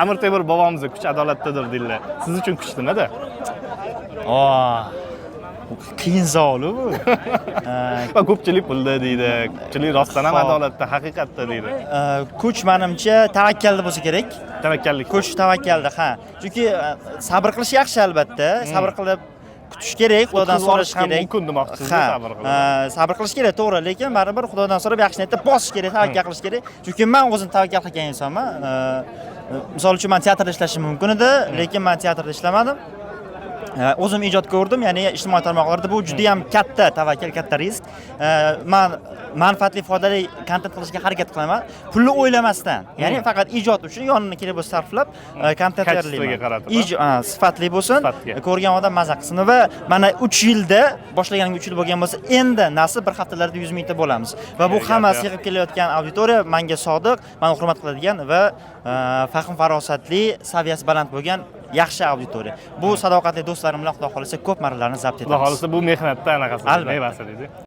Amir Temur bobomiz kuch adolatdadir deydilar. Siz uchun kuch nimada? Qiyin savol bu. Va ko'pchilik pulda deydi, ko'pchilik rostdan ham adolatda, haqiqatda deydi. Kuch menimcha tavakkalda bo'lsa kerak. Tavakkallik. Kuch tavakkalda, ha. Chunki sabr qilish yaxshi albatta. Sabr qilib kutish kerak, Xudodan so'rash kerak. Mumkin demoqchisiz, sabr qilib. Sabr qilish kerak, to'g'ri, lekin baribir Xudodan so'rab yaxshi niyatda bosish kerak, tavakkal qilish kerak. Chunki men o'zim tavakkal qilgan insonman. Misol uchun men teatrda ishlashim mumkin edi, lekin men teatrda ishlamadim. O'zim ijod ko'rdim, ya'ni ijtimoiy tarmoqlarda bu juda ham katta tavakkal, katta risk. Men manfaatli, foydali kontent qilishga harakat qilaman, pulni o'ylamasdan. Ya'ni faqat ijod uchun yonini kerak bo'lsa sarflab kontent tayyorlayman. Sifatli bo'lsin, ko'rgan odam maza qilsin va mana 3 yilda boshlaganimga 3 yil bo'lgan bo'lsa, endi nasib bir haftalarda 100 mingta bo'lamiz. Va bu hammasi yig'ib kelayotgan auditoriya menga sodiq, meni hurmat qiladigan va fahm farosatli, saviyasi baland bo'lgan yaxshi auditoriya. Bu sadoqatli do'stlarim bilan Xudo xolisa ko'p marralarni zabt etamiz. Xudo xolisa bu mehnatda anaqasi mevasi deydi.